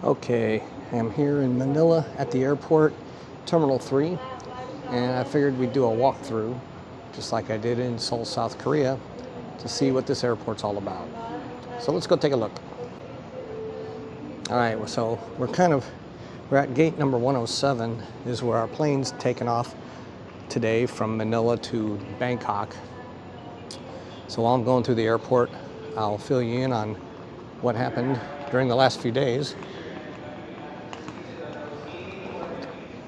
Okay, I'm here in Manila at the airport, Terminal 3, and I figured we'd do a walkthrough, just like I did in Seoul, South Korea, to see what this airport's all about. So let's go take a look. All right, so we're at gate number 107, is where our plane's taken off today from Manila to Bangkok. So while I'm going through the airport, I'll fill you in on what happened during the last few days.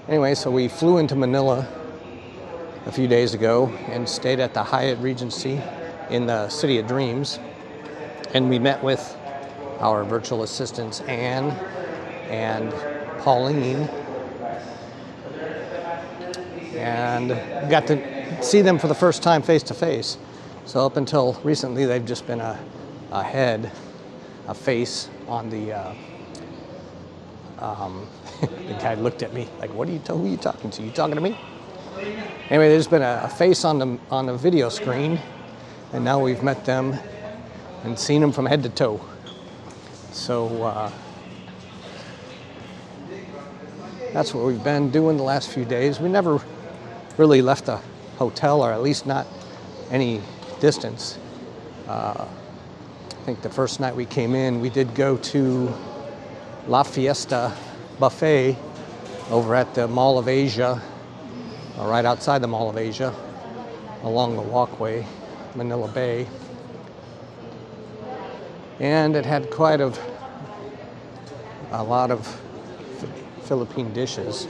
Anyway, so we flew into Manila a few days ago and stayed at the Hyatt Regency in the City of Dreams. And we met with our virtual assistants, Anne and Pauline, and got to see them for the first time face to face. So up until recently, they've just been a face on the the guy looked at me like, who are you talking to? You talking to me? Anyway, there's been a face on the video screen, and now we've met them and seen them from head to toe. So that's what we've been doing the last few days. We never really left the hotel, or at least not any distance. I think the first night we came in, we did go to La Fiesta Buffet over at the Mall of Asia, or right outside the Mall of Asia, along the walkway, Manila Bay. And it had quite a lot of Philippine dishes.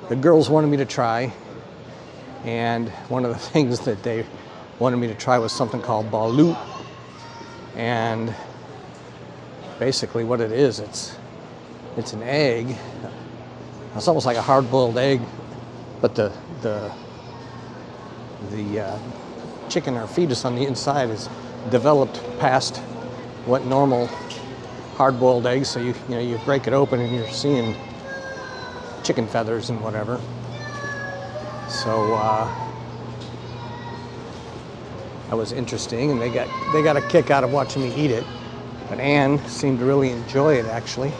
The girls wanted me to try, and one of the things that they wanted me to try was something called balut. And basically what it is, it's an egg. It's almost like a hard-boiled egg, but the chicken or fetus on the inside is developed past what normal hard-boiled eggs. So you break it open and you're seeing chicken feathers and whatever. So that was interesting, and they got a kick out of watching me eat it. But Anne seemed to really enjoy it, actually.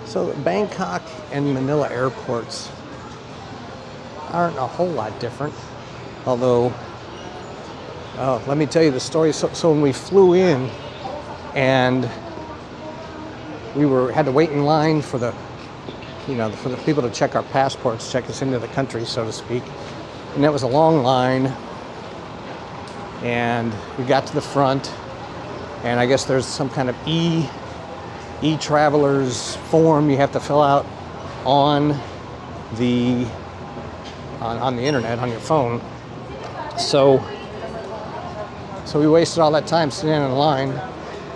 So Bangkok and Manila airports aren't a whole lot different, although, let me tell you the story. So when we flew in, and we had to wait in line for the people to check our passports, check us into the country, so to speak. And that was a long line. And we got to the front, and I guess there's some kind of e-travelers form you have to fill out on the internet, on your phone. So we wasted all that time sitting in line.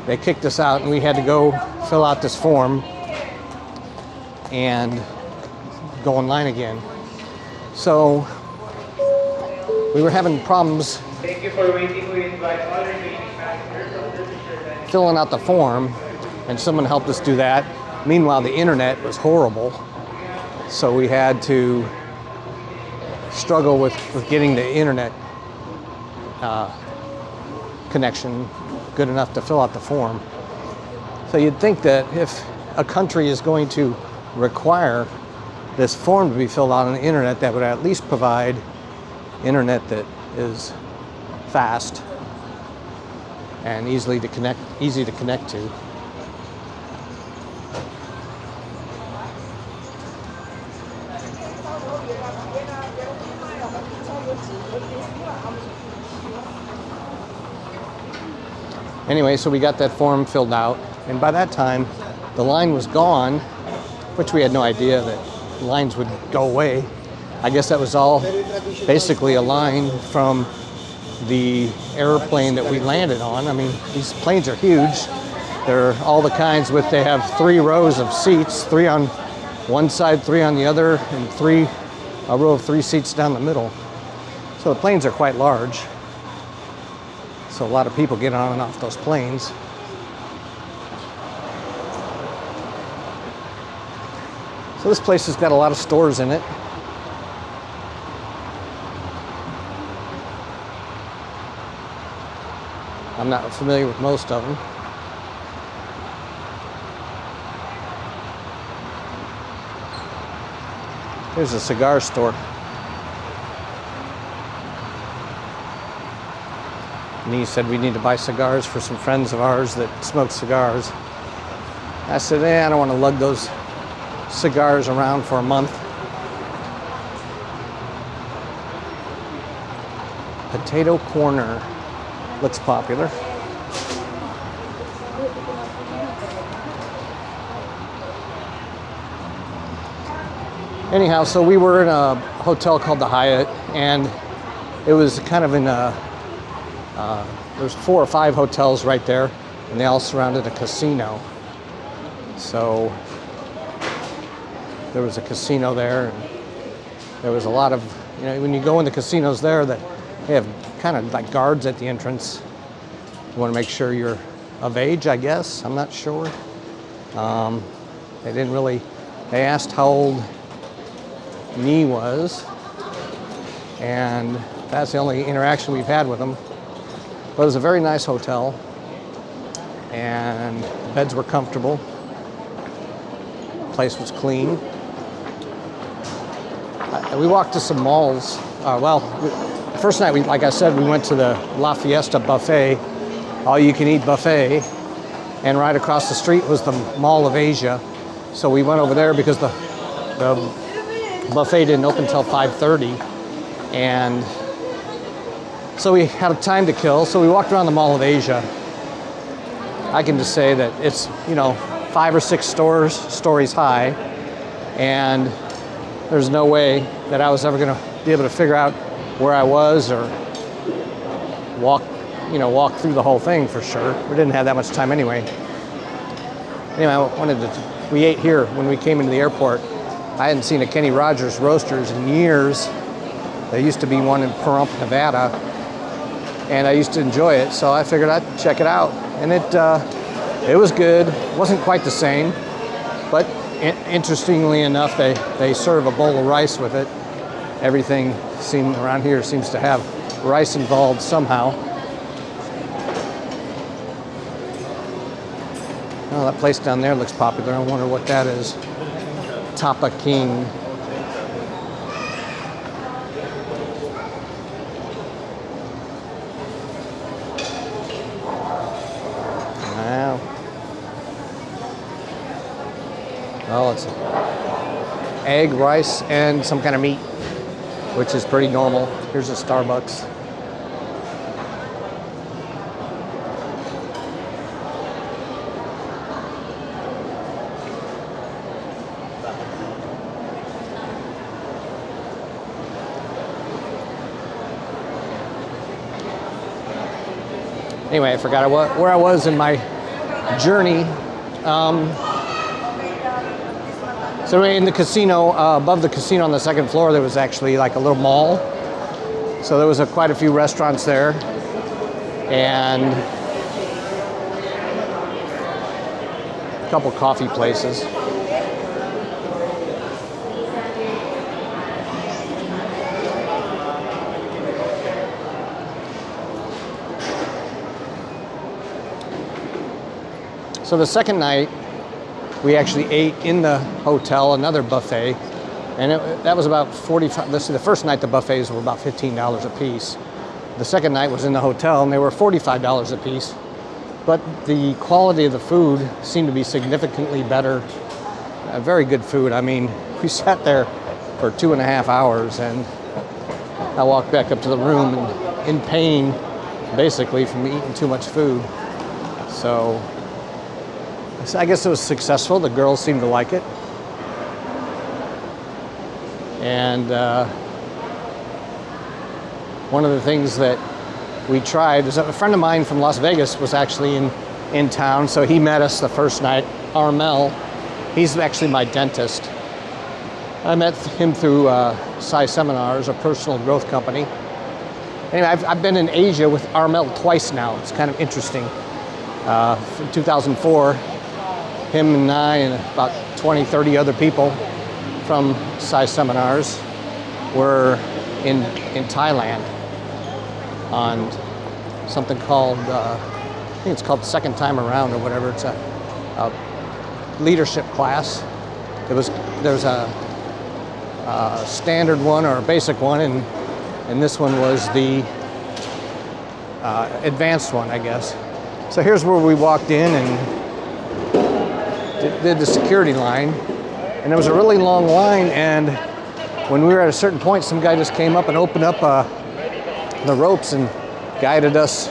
They kicked us out, and we had to go fill out this form and go in line again. So we were having problems. Thank you for waiting. We invite all remaining passengers filling out the form, and someone helped us do that. Meanwhile, the internet was horrible, so we had to struggle with getting the internet connection good enough to fill out the form. So you'd think that if a country is going to require this form to be filled out on the internet, that would at least provide internet that is fast and easy to connect to. Anyway, so we got that form filled out, and by that time the line was gone, which we had no idea that lines would go away. I guess that was all basically a line from the airplane that we landed on. I mean, these planes are huge. They're all the kinds they have 3 rows of seats, 3 on one side, 3 on the other, and a row of 3 seats down the middle. So the planes are quite large. So a lot of people get on and off those planes. So this place has got a lot of stores in it. I'm not familiar with most of them. Here's a cigar store. And he said we need to buy cigars for some friends of ours that smoke cigars. I said, I don't want to lug those cigars around for a month. Potato Corner looks popular. Anyhow, so we were in a hotel called the Hyatt, and it was kind of in a, there's 4 or 5 hotels right there, and they all surrounded a casino. So there was a casino there, and there was a lot of, when you go in the casinos there, that they have kind of like guards at the entrance. You want to make sure you're of age, I guess. I'm not sure. They asked how old me was, and that's the only interaction we've had with them. But it was a very nice hotel, and the beds were comfortable. The place was clean. We walked to some malls. The first night, like I said, we went to the La Fiesta buffet, all-you-can-eat buffet, and right across the street was the Mall of Asia. So we went over there because the buffet didn't open until 5:30, and so we had time to kill. So we walked around the Mall of Asia. I can just say that it's 5 or 6 stories high, and there's no way that I was ever going to be able to figure out where I was or walk through the whole thing for sure. We didn't have that much time anyway. Anyway, we ate here when we came into the airport. I hadn't seen a Kenny Rogers Roasters in years. There used to be one in Pahrump, Nevada, and I used to enjoy it, so I figured I'd check it out. And it was good. It wasn't quite the same, but interestingly enough, they serve a bowl of rice with it. Everything around here seems to have rice involved somehow. Oh, that place down there looks popular. I wonder what that is. Tapa King. Wow. Well, it's egg, rice, and some kind of meat, which is pretty normal. Here's a Starbucks. Anyway, I forgot where I was in my journey. So in the casino, above the casino on the second floor, there was actually like a little mall. So there was quite a few restaurants there, and a couple coffee places. So the second night, we actually ate in the hotel, another buffet, and that was about $45. The first night the buffets were about $15 a piece. The second night was in the hotel, and they were $45 a piece. But the quality of the food seemed to be significantly better. Very good food. I mean, we sat there for 2.5 hours, and I walked back up to the room in pain, basically, from eating too much food. So I guess it was successful. The girls seemed to like it. And one of the things that we tried is a friend of mine from Las Vegas was actually in town, so he met us the first night. Armel, he's actually my dentist. I met him through Sci Seminars, a personal growth company. Anyway, I've been in Asia with Armel twice now. It's kind of interesting. In 2004, him and I and about 20, 30 other people from Sci Seminars were in Thailand. And something called, I think it's called Second Time Around or whatever. It's a leadership class. There's a standard one or a basic one, and this one was the advanced one, I guess. So here's where we walked in and did the security line, and there was a really long line, and when we were at a certain point, some guy just came up and opened up the ropes and guided us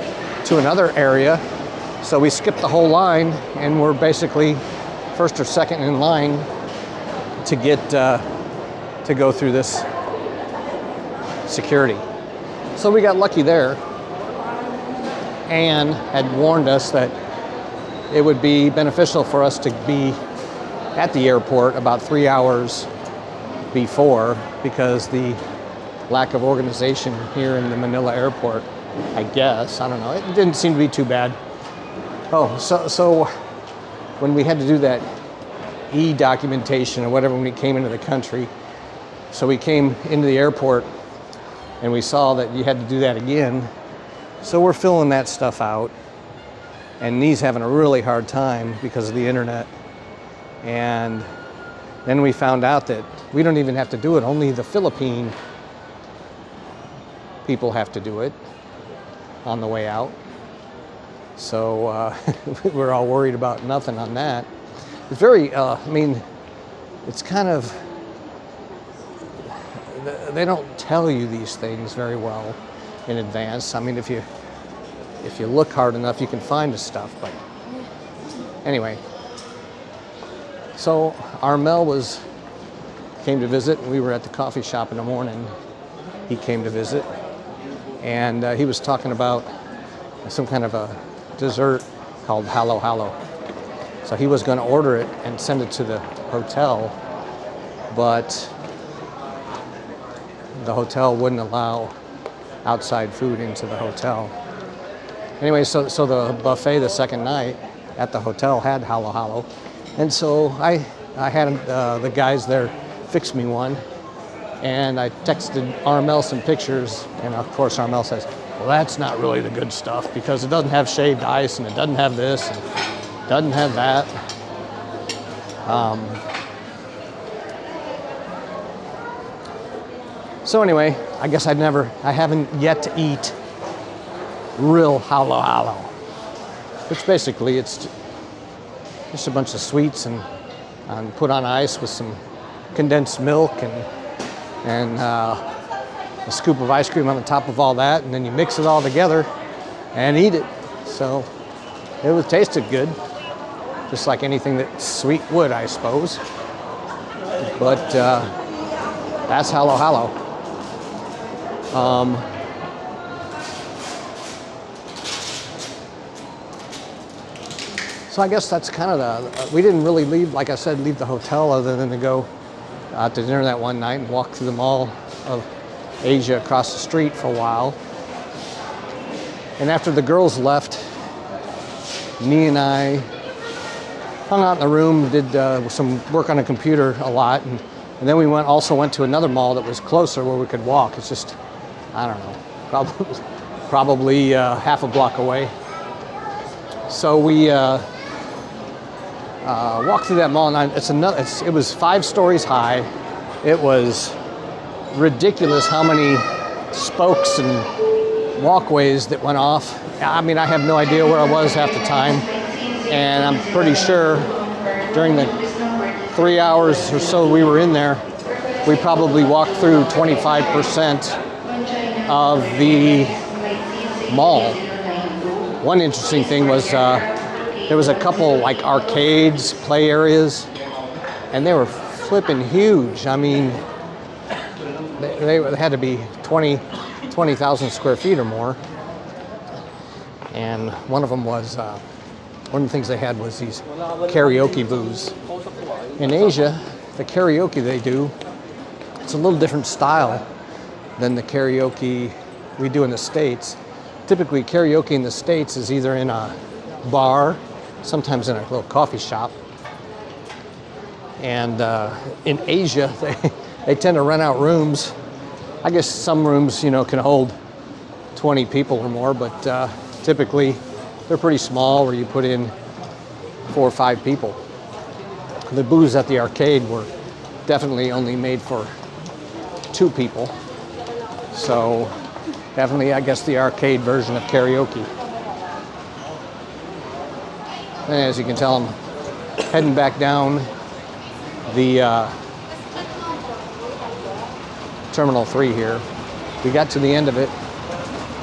to another area. So we skipped the whole line, and we're basically first or second in line to get to go through this security. So we got lucky there. Anne had warned us that it would be beneficial for us to be at the airport about 3 hours before, because the lack of organization here in the Manila Airport, I guess, I don't know, it didn't seem to be too bad. Oh, so when we had to do that e-documentation or whatever when we came into the country, so we came into the airport and we saw that you had to do that again. So we're filling that stuff out, and Nee's having a really hard time because of the internet. And then we found out that we don't even have to do it, only the Philippine people have to do it on the way out. So we're all worried about nothing on that. It's very, I mean, it's kind of, they don't tell you these things very well in advance. I mean, if you look hard enough, you can find the stuff. But anyway, so Armel came to visit. We were at the coffee shop in the morning. He came to visit, and he was talking about some kind of a dessert called halo halo. So he was going to order it and send it to the hotel, but the hotel wouldn't allow outside food into the hotel. Anyway, so the buffet the second night at the hotel had halo halo, and so I had the guys there fix me one, and I texted Armel some pictures, and of course Armel says, well, that's not really the good stuff because it doesn't have shaved ice, and it doesn't have this, and it doesn't have that. So anyway, I guess I haven't yet to eat real halo halo, which basically it's just a bunch of sweets and put on ice with some condensed milk and a scoop of ice cream on the top of all that, and then you mix it all together and eat it. So it tasted good, just like anything that sweet would, I suppose. But that's halo halo. So I guess that's kind of we didn't really leave the hotel other than to go out to dinner that one night and walk through the Mall of Asia across the street for a while. And after the girls left, Nee and I hung out in the room, did some work on a computer a lot, and then we also went to another mall that was closer where we could walk. It's just, I don't know, probably half a block away. So we walked through that mall, and it was 5 stories high. It was ridiculous how many spokes and walkways that went off. I mean, I have no idea where I was half the time, and I'm pretty sure during the 3 hours or so we were in there, we probably walked through 25% of the mall. One interesting thing was there was a couple like arcades, play areas, and they were flipping huge. I mean, they had to be 20,000 square feet or more. And one of them was, one of the things they had was these karaoke booths. In Asia, the karaoke they do, it's a little different style than the karaoke we do in the States. Typically, karaoke in the States is either in a bar, sometimes in a little coffee shop. And in Asia, they tend to rent out rooms. I guess some rooms, can hold 20 people or more, but Typically, they're pretty small where you put in 4 or 5 people. The booths at the arcade were definitely only made for 2 people. So definitely, I guess, the arcade version of karaoke. And as you can tell, I'm heading back down the Terminal 3 here. We got to the end of it,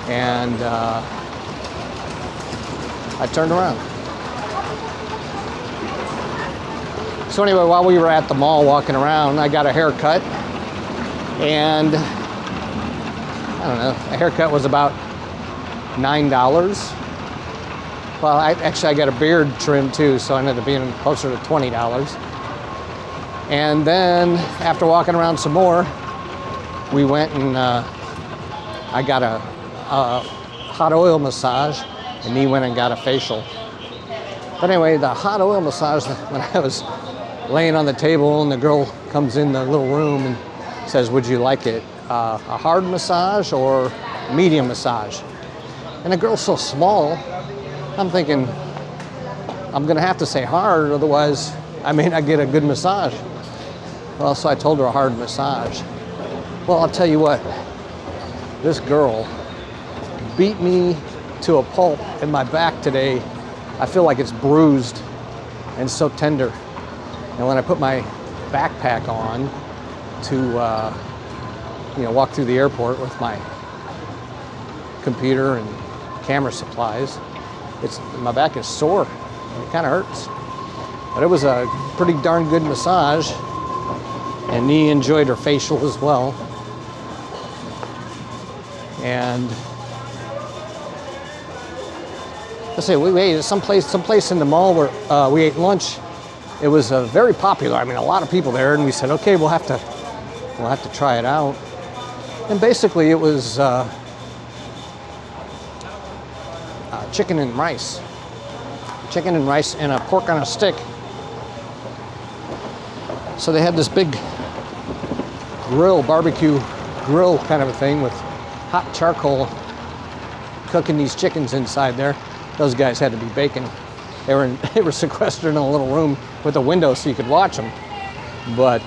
and I turned around. So anyway, while we were at the mall walking around, I got a haircut, and I don't know, a haircut was about $9. Well, I got a beard trim too, so I ended up being closer to $20. And then after walking around some more, we went and I got a hot oil massage, and he went and got a facial. But anyway, the hot oil massage, when I was laying on the table and the girl comes in the little room and says, would you like it a hard massage or medium massage? And the girl's so small, I'm thinking, I'm gonna have to say hard, otherwise I may not get a good massage. Well, so I told her a hard massage. Well, I'll tell you what, this girl beat me to a pulp in my back today. I feel like it's bruised and so tender. And when I put my backpack on to walk through the airport with my computer and camera supplies, my back is sore. It kind of hurts. But it was a pretty darn good massage, and Nee enjoyed her facial as well. And let's say we ate at someplace in the mall where we ate lunch. It was very popular. I mean, a lot of people there, and we said, okay, we'll have to try it out. And basically, it was chicken and rice and a pork on a stick. So they had this big barbecue grill kind of a thing with hot charcoal cooking these chickens inside there. Those guys had to be baking. They were sequestered in a little room with a window so you could watch them. But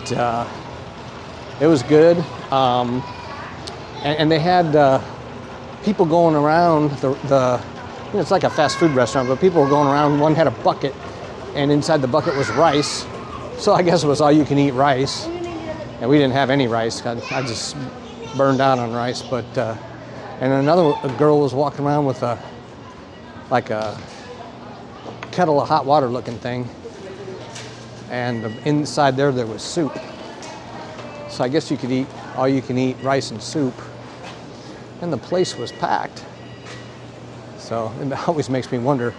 it was good. And they had people going around it's like a fast food restaurant, but people were going around. One had a bucket, and inside the bucket was rice. So I guess it was all you can eat rice. And we didn't have any rice. I just burned out on rice. But and another girl was walking around with a kettle of hot water looking thing, and inside there was soup. So I guess you could eat all you can eat rice and soup, and the place was packed. So it always makes me wonder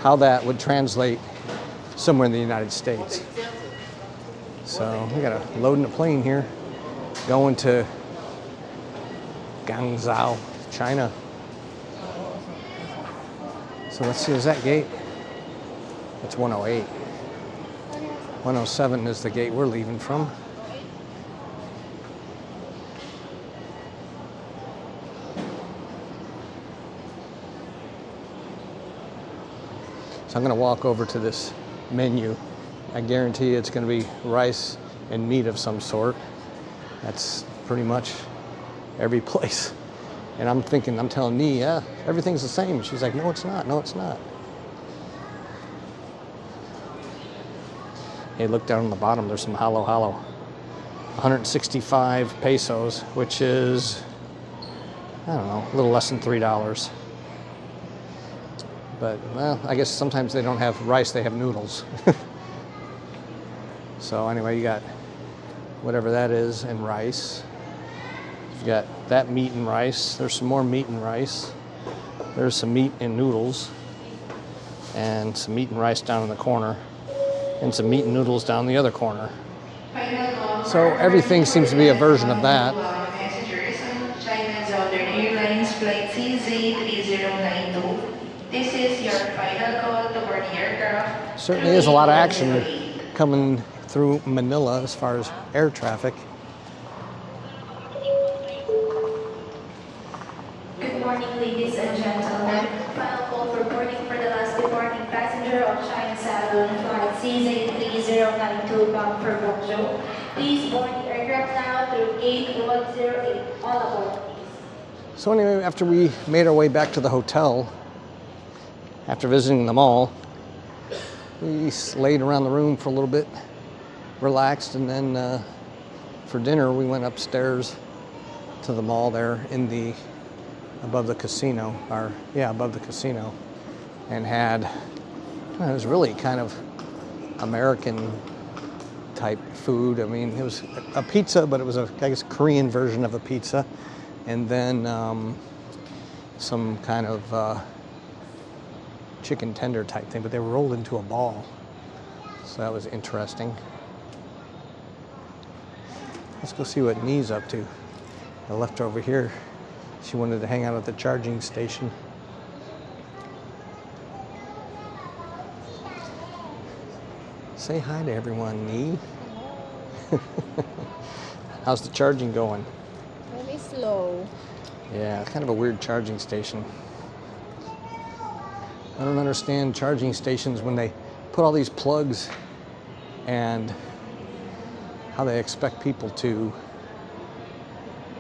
how that would translate somewhere in the United States. So we got a loading a plane here, going to Guangzhou, China. So let's see, is that gate? It's 108. 107 is the gate we're leaving from. So I'm going to walk over to this menu. I guarantee you it's going to be rice and meat of some sort. That's pretty much every place. And I'm telling Nee, yeah, everything's the same. She's like, no, it's not. No, it's not. Hey, look down on the bottom. There's some halo. 165 pesos, which is, I don't know, a little less than $3. But, well, I guess sometimes they don't have rice, they have noodles. So anyway, you got whatever that is and rice. You got that meat and rice. There's some more meat and rice. There's some meat and noodles. And some meat and rice down in the corner. And some meat and noodles down the other corner. So everything seems to be a version of that. Passengers on China Southern Airlines Flight CZ3092. This is your final call to board the aircraft. Certainly is a lot of action coming through Manila as far as air traffic. Good morning, ladies and gentlemen. passenger of China Southern Flight CZ3092 bound for Guangzhou. Please board the aircraft now through gate 108. All aboard, please. So anyway, after we made our way back to the hotel, after visiting the mall, we laid around the room for a little bit, relaxed, and then for dinner we went upstairs to the mall there above the casino, above the casino, and had, it was really kind of American type food. I mean, it was a pizza, but it was I guess, Korean version of a pizza, and then some kind of chicken tender type thing, but they were rolled into a ball. So that was interesting. Let's go see what Nee's up to. I left her over here. She wanted to hang out at the charging station. Say hi to everyone, Nee. How's the charging going? Really slow. Yeah, kind of a weird charging station. I don't understand charging stations when they put all these plugs and how they expect people to,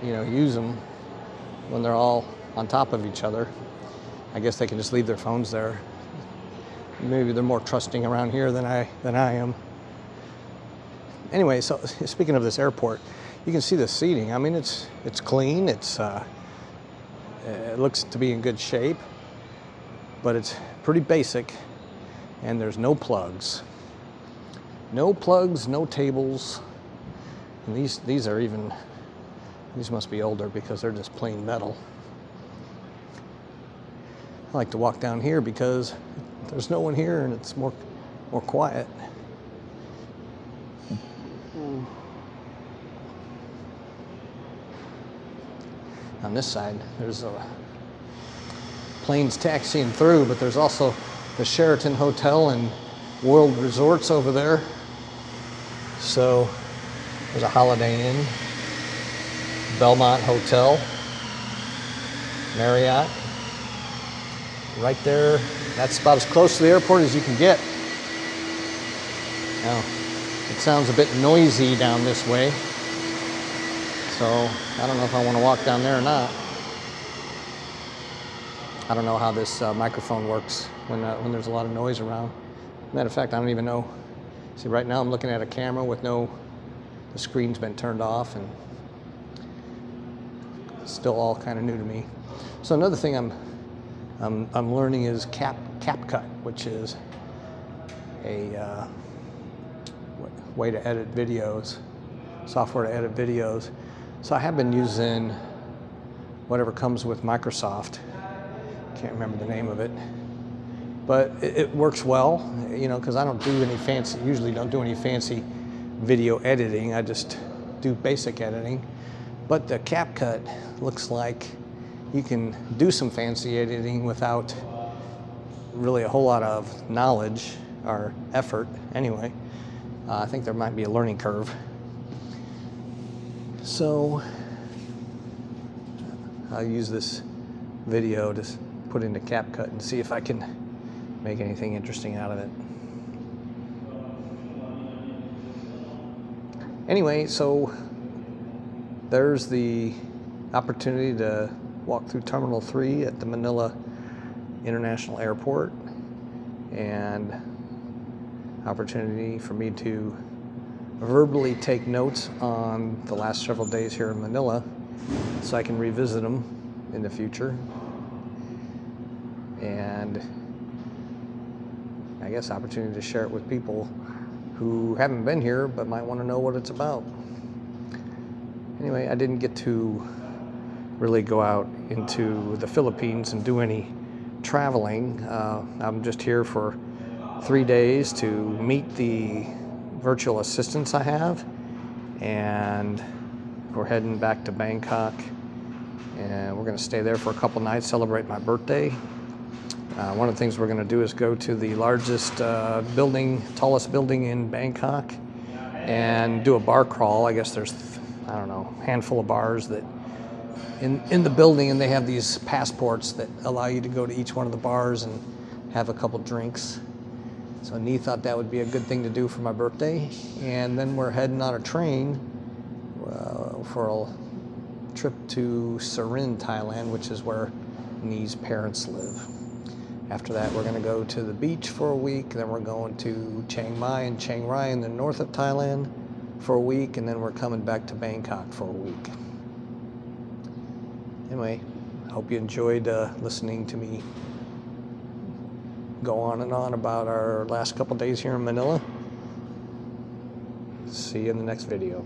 use them when they're all on top of each other. I guess they can just leave their phones there. Maybe they're more trusting around here than I am. Anyway, so speaking of this airport, you can see the seating. I mean, it's clean. It looks to be in good shape, but it's pretty basic, and there's no plugs. No plugs, no tables. And these must be older because they're just plain metal. I like to walk down here because there's no one here and it's more quiet. On this side, there's planes taxiing through, but there's also the Sheraton Hotel and World Resorts over there. So there's a Holiday Inn, Belmont Hotel, Marriott. Right there, that's about as close to the airport as you can get. Now, it sounds a bit noisy down this way, so I don't know if I want to walk down there or not. I don't know how this microphone works when there's a lot of noise around. Matter of fact, I don't even know. See, right now I'm looking at a camera with the screen's been turned off, and it's still all kind of new to me. So another thing I'm learning is CapCut, which is a way to edit videos, software to edit videos. So I have been using whatever comes with Microsoft. Can't remember the name of it, but it works well, because I don't do any fancy, usually don't do any fancy video editing. I just do basic editing. But the CapCut looks like you can do some fancy editing without really a whole lot of knowledge or effort anyway. I think there might be a learning curve. So I'll use this video to put into CapCut and see if I can make anything interesting out of it. Anyway, so there's the opportunity to walk through Terminal 3 at the Manila International Airport, and opportunity for me to verbally take notes on the last several days here in Manila so I can revisit them in the future. And I guess opportunity to share it with people who haven't been here but might want to know what it's about. Anyway, I didn't get to really go out into the Philippines and do any traveling. I'm just here for 3 days to meet the virtual assistants I have, and we're heading back to Bangkok, and we're going to stay there for a couple nights, celebrate my birthday. One of the things we're going to do is go to the largest tallest building in Bangkok, and do a bar crawl. I guess there's, I don't know, a handful of bars that in the building, and they have these passports that allow you to go to each one of the bars and have a couple drinks. So Nee thought that would be a good thing to do for my birthday. And then we're heading on a train for a trip to Surin, Thailand, which is where Nee's parents live. After that, we're going to go to the beach for a week. Then we're going to Chiang Mai and Chiang Rai in the north of Thailand for a week. And then we're coming back to Bangkok for a week. Anyway, I hope you enjoyed listening to me go on and on about our last couple days here in Manila. See you in the next video.